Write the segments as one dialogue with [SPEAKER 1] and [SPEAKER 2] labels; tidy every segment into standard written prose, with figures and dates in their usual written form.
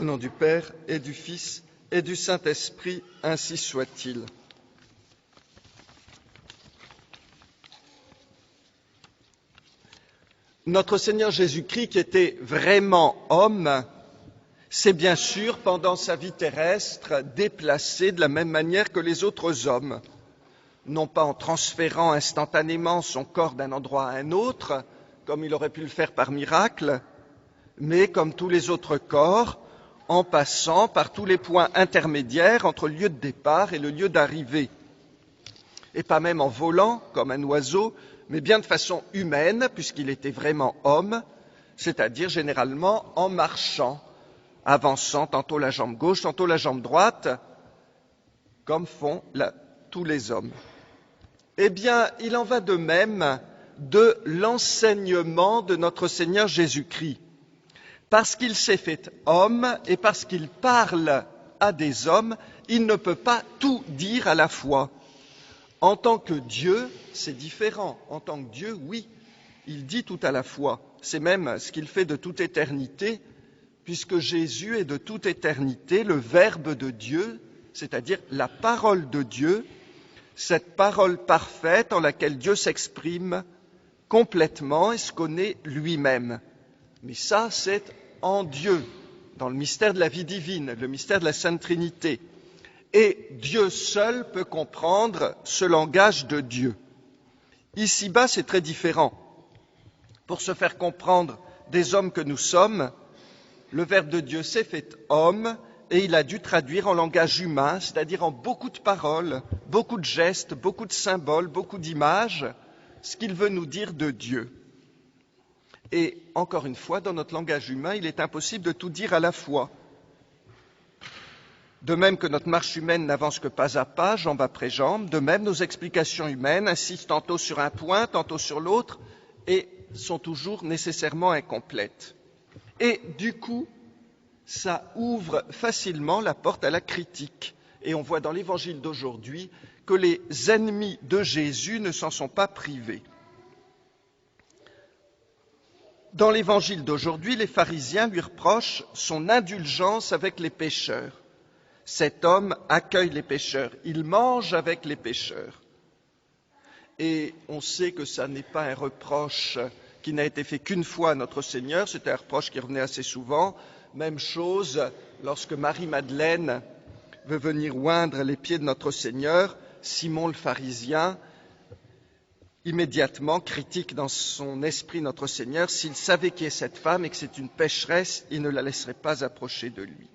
[SPEAKER 1] Au nom du Père et du Fils et du Saint-Esprit, ainsi soit-il. Notre Seigneur Jésus-Christ, qui était vraiment homme, s'est bien sûr, pendant sa vie terrestre, déplacé de la même manière que les autres hommes, non pas en transférant instantanément son corps d'un endroit à un autre, comme il aurait pu le faire par miracle, mais comme tous les autres corps, en passant par tous les points intermédiaires entre le lieu de départ et le lieu d'arrivée. Et pas même en volant, comme un oiseau, mais bien de façon humaine, puisqu'il était vraiment homme, c'est-à-dire généralement en marchant, avançant tantôt la jambe gauche, tantôt la jambe droite, comme font tous les hommes. Eh bien, il en va de même de l'enseignement de notre Seigneur Jésus-Christ. Parce qu'il s'est fait homme et parce qu'il parle à des hommes, il ne peut pas tout dire à la fois. En tant que Dieu, c'est différent. En tant que Dieu, oui, il dit tout à la fois. C'est même ce qu'il fait de toute éternité, puisque Jésus est de toute éternité le Verbe de Dieu, c'est-à-dire la parole de Dieu, cette parole parfaite en laquelle Dieu s'exprime complètement et se connaît lui-même. Mais ça, c'est en Dieu, dans le mystère de la vie divine, le mystère de la Sainte Trinité. Et Dieu seul peut comprendre ce langage de Dieu. Ici-bas, c'est très différent. Pour se faire comprendre des hommes que nous sommes, le Verbe de Dieu s'est fait homme et il a dû traduire en langage humain, c'est-à-dire en beaucoup de paroles, beaucoup de gestes, beaucoup de symboles, beaucoup d'images, ce qu'il veut nous dire de Dieu. Et encore une fois, dans notre langage humain, il est impossible de tout dire à la fois. De même que notre marche humaine n'avance que pas à pas, jambe après jambe, de même nos explications humaines insistent tantôt sur un point, tantôt sur l'autre, et sont toujours nécessairement incomplètes. Et du coup, ça ouvre facilement la porte à la critique. Et on voit dans l'évangile d'aujourd'hui que les ennemis de Jésus ne s'en sont pas privés. Dans l'évangile d'aujourd'hui, les pharisiens lui reprochent son indulgence avec les pécheurs. Cet homme accueille les pécheurs, il mange avec les pécheurs. Et on sait que ça n'est pas un reproche qui n'a été fait qu'une fois à notre Seigneur, c'est un reproche qui revenait assez souvent. Même chose lorsque Marie-Madeleine veut venir oindre les pieds de notre Seigneur, Simon le pharisien immédiatement critique dans son esprit notre Seigneur. S'il savait qui est cette femme et que c'est une pécheresse, il ne la laisserait pas approcher de lui.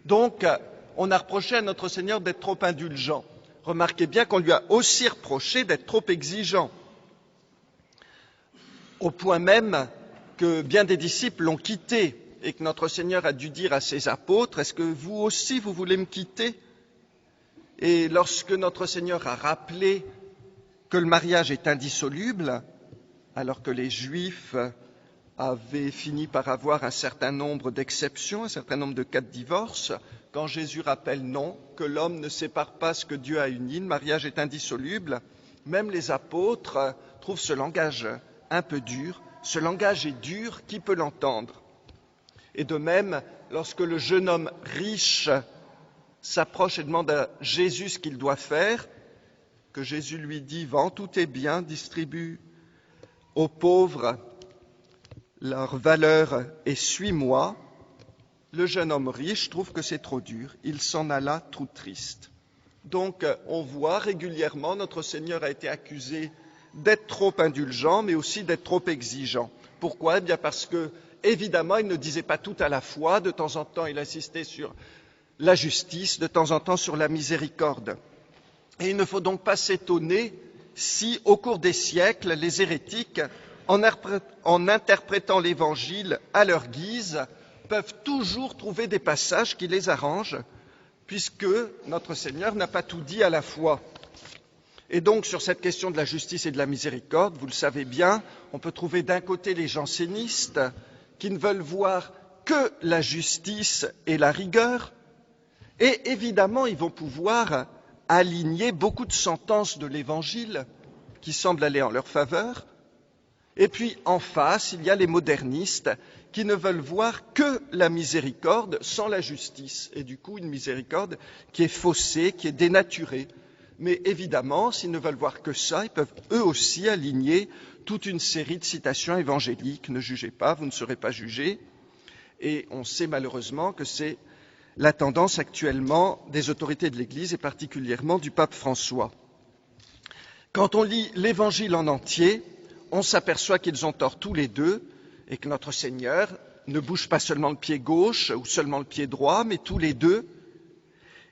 [SPEAKER 1] Donc, on a reproché à notre Seigneur d'être trop indulgent. Remarquez bien qu'on lui a aussi reproché d'être trop exigeant. Au point même que bien des disciples l'ont quitté et que notre Seigneur a dû dire à ses apôtres, « Est-ce que vous aussi, vous voulez me quitter ?» Et lorsque notre Seigneur a rappelé que le mariage est indissoluble, alors que les Juifs avaient fini par avoir un certain nombre d'exceptions, un certain nombre de cas de divorce, quand Jésus rappelle non, que l'homme ne sépare pas ce que Dieu a uni, le mariage est indissoluble, même les apôtres trouvent ce langage un peu dur. Ce langage est dur, qui peut l'entendre? Et de même, lorsque le jeune homme riche s'approche et demande à Jésus ce qu'il doit faire, que Jésus lui dit « Vends tous tes biens, distribue aux pauvres leur valeur et suis-moi », le jeune homme riche trouve que c'est trop dur. Il s'en alla tout triste. Donc, on voit régulièrement, notre Seigneur a été accusé d'être trop indulgent, mais aussi d'être trop exigeant. Pourquoi? Eh bien parce que, évidemment, il ne disait pas tout à la fois. De temps en temps, il insistait sur la justice, de temps en temps sur la miséricorde. Et il ne faut donc pas s'étonner si, au cours des siècles, les hérétiques, en interprétant l'Évangile à leur guise, peuvent toujours trouver des passages qui les arrangent, puisque notre Seigneur n'a pas tout dit à la fois. Et donc, sur cette question de la justice et de la miséricorde, vous le savez bien, on peut trouver d'un côté les jansénistes qui ne veulent voir que la justice et la rigueur, et évidemment, ils vont pouvoir aligner beaucoup de sentences de l'Évangile qui semblent aller en leur faveur. Et puis, en face, il y a les modernistes qui ne veulent voir que la miséricorde sans la justice, et du coup une miséricorde qui est faussée, qui est dénaturée. Mais évidemment, s'ils ne veulent voir que ça, ils peuvent eux aussi aligner toute une série de citations évangéliques. Ne jugez pas, vous ne serez pas jugés. Et on sait malheureusement que c'est la tendance actuellement des autorités de l'Église et particulièrement du pape François. Quand on lit l'Évangile en entier, on s'aperçoit qu'ils ont tort tous les deux et que notre Seigneur ne bouge pas seulement le pied gauche ou seulement le pied droit, mais tous les deux,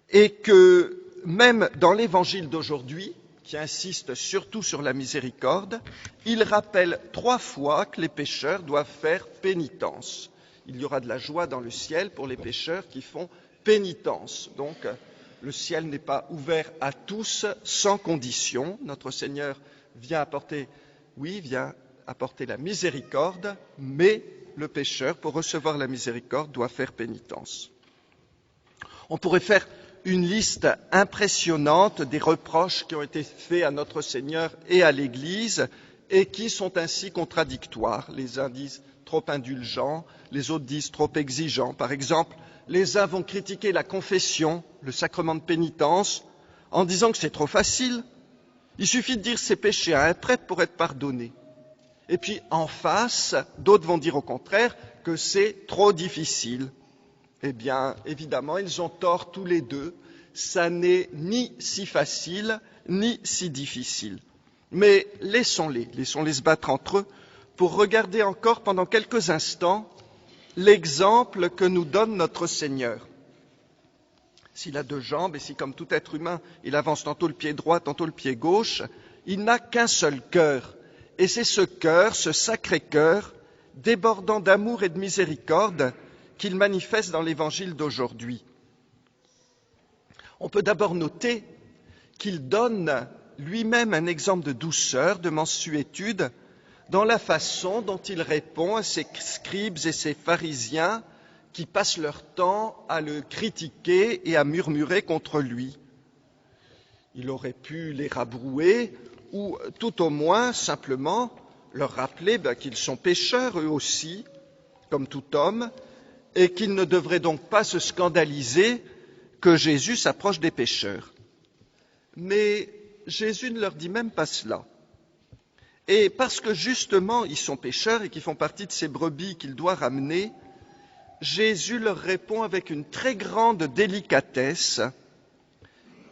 [SPEAKER 1] et que même dans l'Évangile d'aujourd'hui, qui insiste surtout sur la miséricorde, il rappelle 3 fois que les pécheurs doivent faire pénitence. Il y aura de la joie dans le ciel pour les pécheurs qui font pénitence. Donc, le ciel n'est pas ouvert à tous sans condition. Notre Seigneur vient apporter la miséricorde, mais le pécheur, pour recevoir la miséricorde, doit faire pénitence. On pourrait faire une liste impressionnante des reproches qui ont été faits à notre Seigneur et à l'Église et qui sont ainsi contradictoires. Les uns disent trop indulgents, les autres disent trop exigeants. Par exemple, les uns vont critiquer la confession, le sacrement de pénitence, en disant que c'est trop facile. Il suffit de dire ses péchés à un prêtre pour être pardonné. Et puis en face, d'autres vont dire au contraire que c'est trop difficile. Eh bien, évidemment, ils ont tort tous les deux. Ça n'est ni si facile, ni si difficile. Mais laissons-les se battre entre eux pour regarder encore pendant quelques instants l'exemple que nous donne notre Seigneur. S'il a 2 jambes et si, comme tout être humain, il avance tantôt le pied droit, tantôt le pied gauche, il n'a qu'un seul cœur. Et c'est ce cœur, ce sacré cœur, débordant d'amour et de miséricorde, qu'il manifeste dans l'Évangile d'aujourd'hui. On peut d'abord noter qu'il donne lui-même un exemple de douceur, de mansuétude, dans la façon dont il répond à ces scribes et ces pharisiens qui passent leur temps à le critiquer et à murmurer contre lui. Il aurait pu les rabrouer ou tout au moins simplement leur rappeler qu'ils sont pécheurs eux aussi, comme tout homme, et qu'ils ne devraient donc pas se scandaliser que Jésus s'approche des pécheurs. Mais Jésus ne leur dit même pas cela. Et parce que justement ils sont pécheurs et qu'ils font partie de ces brebis qu'il doit ramener, Jésus leur répond avec une très grande délicatesse.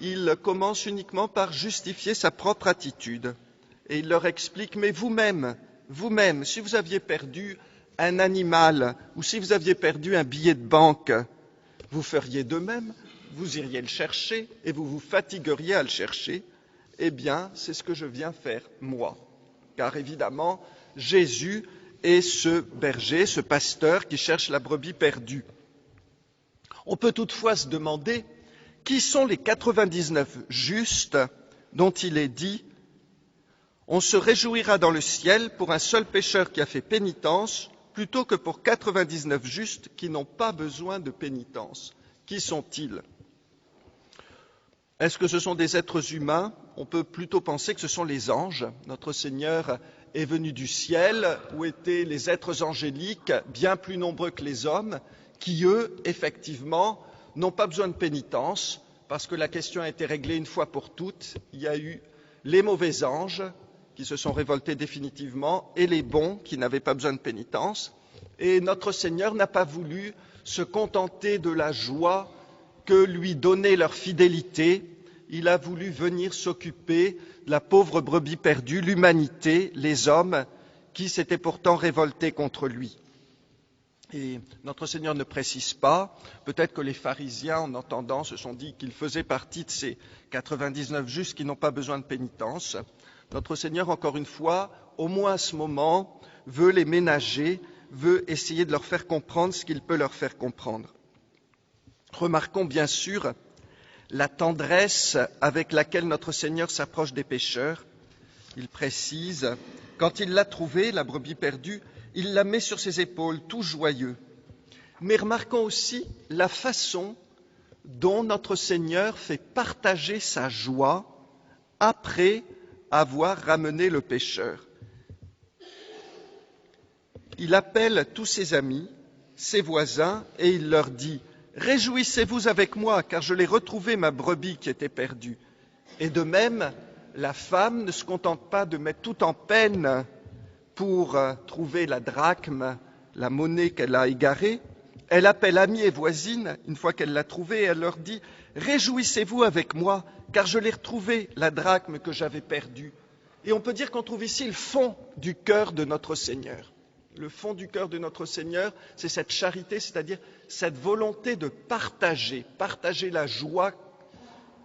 [SPEAKER 1] Il commence uniquement par justifier sa propre attitude. Et il leur explique, mais vous-même, si vous aviez perdu un animal ou si vous aviez perdu un billet de banque, vous feriez de même, vous iriez le chercher et vous vous fatigueriez à le chercher. Eh bien, c'est ce que je viens faire, moi. Car évidemment, Jésus est ce berger, ce pasteur qui cherche la brebis perdue. On peut toutefois se demander qui sont les 99 justes dont il est dit « On se réjouira dans le ciel pour un seul pécheur qui a fait pénitence plutôt que pour 99 justes qui n'ont pas besoin de pénitence. » Qui sont-ils ? Est-ce que ce sont des êtres humains ? On peut plutôt penser que ce sont les anges. Notre Seigneur est venu du ciel, où étaient les êtres angéliques, bien plus nombreux que les hommes, qui, eux, effectivement, n'ont pas besoin de pénitence, parce que la question a été réglée une fois pour toutes. Il y a eu les mauvais anges, qui se sont révoltés définitivement, et les bons, qui n'avaient pas besoin de pénitence. Et notre Seigneur n'a pas voulu se contenter de la joie que lui donnait leur fidélité. Il a voulu venir s'occuper de la pauvre brebis perdue, l'humanité, les hommes, qui s'étaient pourtant révoltés contre lui. Et notre Seigneur ne précise pas, peut-être que les pharisiens, en entendant, se sont dit qu'il faisait partie de ces 99 justes qui n'ont pas besoin de pénitence. Notre Seigneur, encore une fois, au moins à ce moment, veut les ménager, veut essayer de leur faire comprendre ce qu'il peut leur faire comprendre. Remarquons bien sûr la tendresse avec laquelle notre Seigneur s'approche des pécheurs. Il précise, quand il l'a trouvée, la brebis perdue, il la met sur ses épaules, tout joyeux. Mais remarquons aussi la façon dont notre Seigneur fait partager sa joie après avoir ramené le pécheur. il appelle tous ses amis, ses voisins, et il leur dit « Réjouissez-vous avec moi, car je l'ai retrouvé, ma brebis qui était perdue. » Et de même, la femme ne se contente pas de mettre tout en peine pour trouver la drachme, la monnaie qu'elle a égarée. Elle appelle amis et voisines, une fois qu'elle l'a trouvée, et elle leur dit « Réjouissez-vous avec moi, car je l'ai retrouvée, la drachme que j'avais perdue. » Et on peut dire qu'on trouve ici le fond du cœur de notre Seigneur. Le fond du cœur de notre Seigneur, c'est cette charité, c'est-à-dire cette volonté de partager la joie,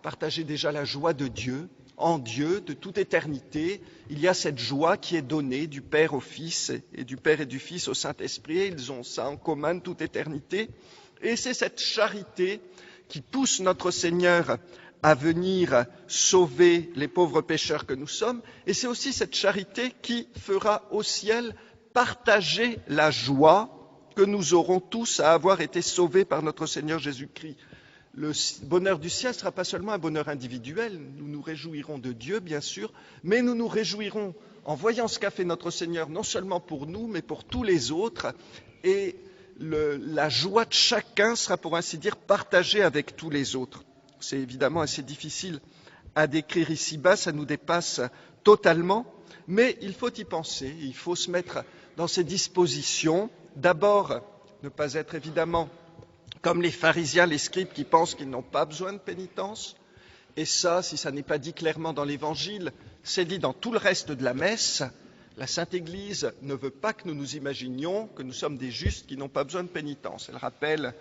[SPEAKER 1] partager déjà la joie de Dieu, en Dieu, de toute éternité. Il y a cette joie qui est donnée du Père au Fils et du Père et du Fils au Saint-Esprit. Ils ont ça en commun de toute éternité. Et c'est cette charité qui pousse notre Seigneur à venir sauver les pauvres pécheurs que nous sommes. Et c'est aussi cette charité qui fera au ciel partager la joie que nous aurons tous à avoir été sauvés par notre Seigneur Jésus-Christ. Le bonheur du ciel ne sera pas seulement un bonheur individuel, nous nous réjouirons de Dieu, bien sûr, mais nous nous réjouirons en voyant ce qu'a fait notre Seigneur, non seulement pour nous, mais pour tous les autres, et la joie de chacun sera, pour ainsi dire, partagée avec tous les autres. C'est évidemment assez difficile à décrire ici-bas, ça nous dépasse totalement, mais il faut y penser, il faut se mettre dans ces dispositions. D'abord, ne pas être évidemment comme les pharisiens, les scribes qui pensent qu'ils n'ont pas besoin de pénitence. Et ça, si ça n'est pas dit clairement dans l'Évangile, c'est dit dans tout le reste de la messe. La Sainte Église ne veut pas que nous nous imaginions que nous sommes des justes qui n'ont pas besoin de pénitence. Elle rappelle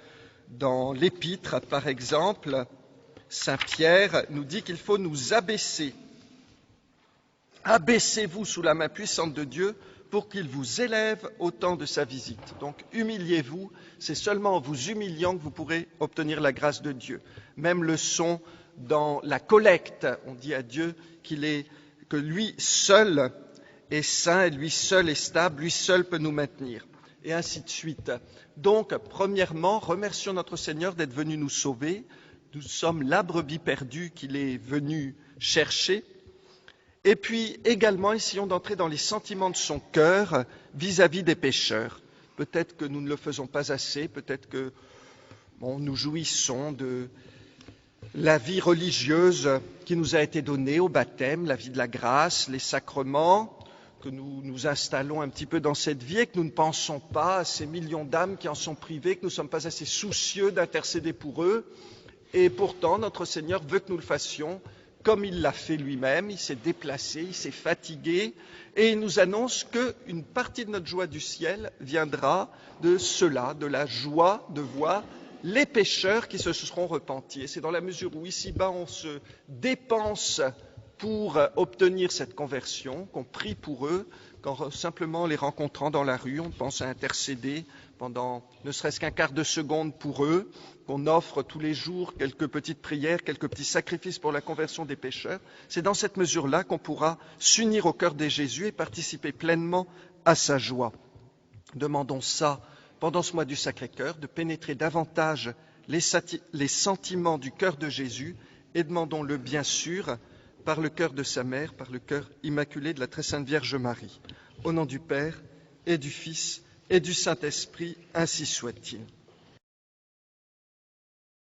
[SPEAKER 1] dans l'Épître, par exemple, Saint Pierre nous dit qu'il faut nous abaisser. Abaissez-vous sous la main puissante de Dieu pour qu'il vous élève au temps de sa visite. Donc, humiliez-vous, c'est seulement en vous humiliant que vous pourrez obtenir la grâce de Dieu. Même leçon dans la collecte, on dit à Dieu que lui seul est saint, lui seul est stable, lui seul peut nous maintenir, et ainsi de suite. Donc, premièrement, remercions notre Seigneur d'être venu nous sauver. Nous sommes la brebis perdue qu'il est venu chercher. Et puis également, essayons d'entrer dans les sentiments de son cœur vis-à-vis des pécheurs. Peut-être que nous ne le faisons pas assez, peut-être que nous jouissons de la vie religieuse qui nous a été donnée au baptême, la vie de la grâce, les sacrements, que nous nous installons un petit peu dans cette vie et que nous ne pensons pas à ces millions d'âmes qui en sont privées, que nous ne sommes pas assez soucieux d'intercéder pour eux. Et pourtant, notre Seigneur veut que nous le fassions comme il l'a fait lui-même, il s'est déplacé, il s'est fatigué, et il nous annonce qu'une partie de notre joie du ciel viendra de cela, de la joie de voir les pécheurs qui se seront repentis. Et c'est dans la mesure où ici-bas on se dépense pour obtenir cette conversion, qu'on prie pour eux, qu'en simplement les rencontrant dans la rue, on pense à intercéder pendant ne serait-ce qu'un quart de seconde pour eux, qu'on offre tous les jours quelques petites prières, quelques petits sacrifices pour la conversion des pécheurs. C'est dans cette mesure-là qu'on pourra s'unir au cœur de Jésus et participer pleinement à sa joie. Demandons ça pendant ce mois du Sacré-Cœur, de pénétrer davantage les sentiments du cœur de Jésus, et demandons-le bien sûr par le cœur de sa mère, par le cœur immaculé de la très sainte Vierge Marie. Au nom du Père et du Fils et du Saint-Esprit, ainsi soit-il.